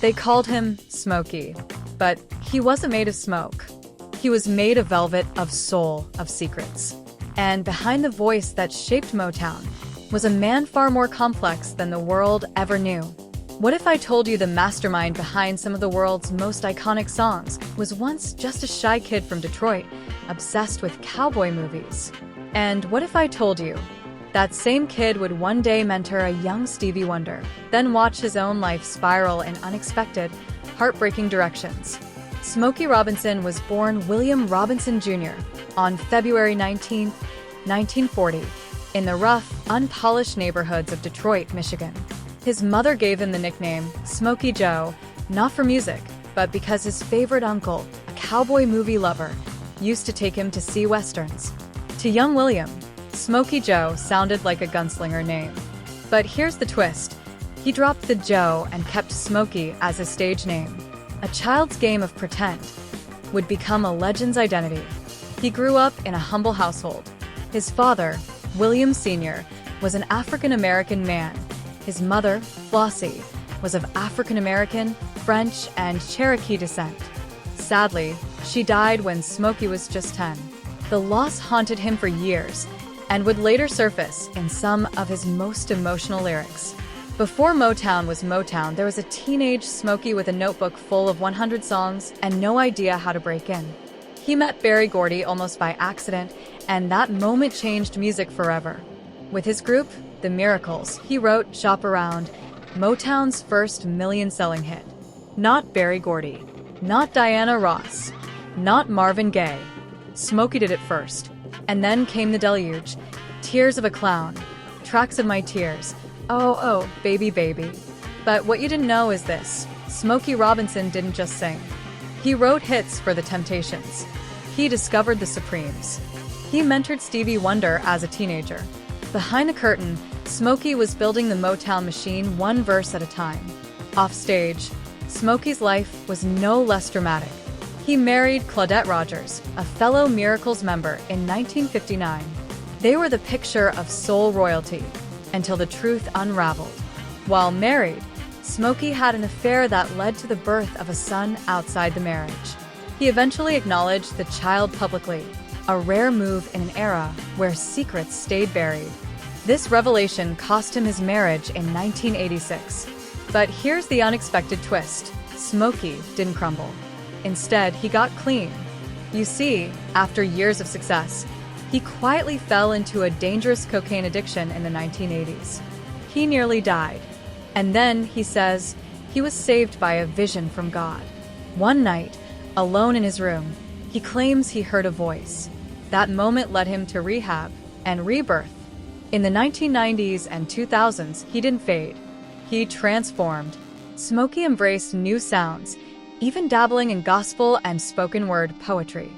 They called him Smokey, but he wasn't made of smoke. He was made of velvet, of soul, of secrets. And behind the voice that shaped Motown was a man far more complex than the world ever knew. What if I told you the mastermind behind some of the world's most iconic songs was once just a shy kid from Detroit, obsessed with cowboy movies? And what if I told you that same kid would one day mentor a young Stevie Wonder, then watch his own life spiral in unexpected, heartbreaking directions? Smokey Robinson was born William Robinson Jr. on February 19, 1940, in the rough, unpolished neighborhoods of Detroit, Michigan. His mother gave him the nickname Smokey Joe, not for music, but because his favorite uncle, a cowboy movie lover, used to take him to see westerns. To young William, Smokey Joe sounded like a gunslinger name. But here's the twist. He dropped the Joe and kept Smokey as his stage name. A child's game of pretend would become a legend's identity. He grew up in a humble household. His father, William Sr., was an African-American man. His mother, Flossie, was of African-American, French, and Cherokee descent. Sadly, she died when Smokey was just 10. The loss haunted him for years and would later surface in some of his most emotional lyrics. Before Motown was Motown, there was a teenage Smokey with a notebook full of 100 songs and no idea how to break in. He met Berry Gordy almost by accident, and that moment changed music forever. With his group, The Miracles, he wrote Shop Around, Motown's first million-selling hit. Not Berry Gordy, not Diana Ross, not Marvin Gaye. Smokey did it first. And then came the deluge. Tears of a Clown, Tracks of My Tears, Oh, Oh, Baby, Baby. But what you didn't know is this. Smokey Robinson didn't just sing. He wrote hits for the Temptations. He discovered the Supremes. He mentored Stevie Wonder as a teenager. Behind the curtain, Smokey was building the Motown machine one verse at a time. Off stage, Smokey's life was no less dramatic. He married Claudette Rogers, a fellow Miracles member, in 1959. They were the picture of soul royalty, until the truth unraveled. While married, Smokey had an affair that led to the birth of a son outside the marriage. He eventually acknowledged the child publicly, a rare move in an era where secrets stayed buried. This revelation cost him his marriage in 1986. But here's the unexpected twist. Smokey didn't crumble. Instead, he got clean. You see, after years of success, he quietly fell into a dangerous cocaine addiction in the 1980s. He nearly died. And then, he says, he was saved by a vision from God. One night, alone in his room, he claims he heard a voice. That moment led him to rehab and rebirth. In the 1990s and 2000s, he didn't fade. He transformed. Smokey embraced new sounds, even dabbling in gospel and spoken word poetry.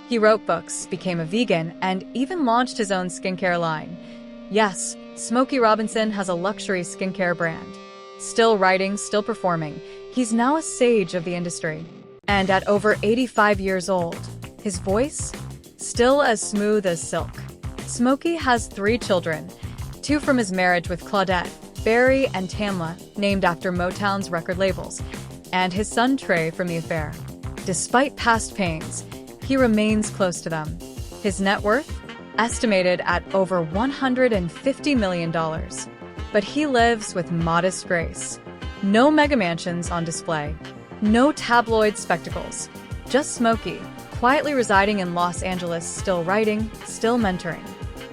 He wrote books, became a vegan, and even launched his own skincare line. Yes, Smokey Robinson has a luxury skincare brand. Still writing, still performing, he's now a sage of the industry. And at over 85 years old, his voice? Still as smooth as silk. Smokey has 3 children, 2 from his marriage with Claudette, Barry and Tamla, named after Motown's record labels, and his son Trey from the affair. Despite past pains, he remains close to them. His net worth? Estimated at over $150 million. But he lives with modest grace. No mega mansions on display. No tabloid spectacles. Just Smokey, quietly residing in Los Angeles, still writing, still mentoring.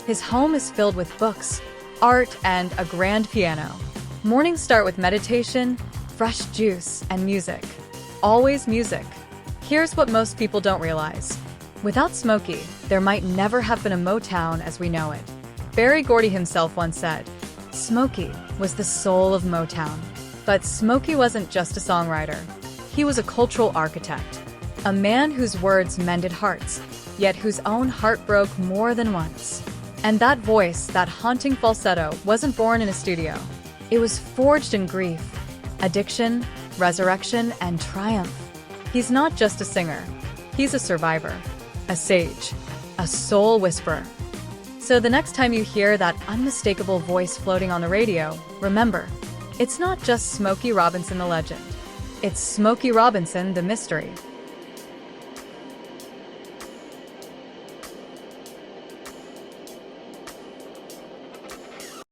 His home is filled with books, art, and a grand piano. Mornings start with meditation, fresh juice, and music. Always music. Here's what most people don't realize. Without Smokey, there might never have been a Motown as we know it. Berry Gordy himself once said, Smokey was the soul of Motown. But Smokey wasn't just a songwriter. He was a cultural architect. A man whose words mended hearts, yet whose own heart broke more than once. And that voice, that haunting falsetto, wasn't born in a studio. It was forged in grief, addiction, resurrection, and triumph. He's not just a singer. He's a survivor, a sage, a soul whisperer. So the next time you hear that unmistakable voice floating on the radio, remember, it's not just Smokey Robinson the legend. It's Smokey Robinson, the mystery.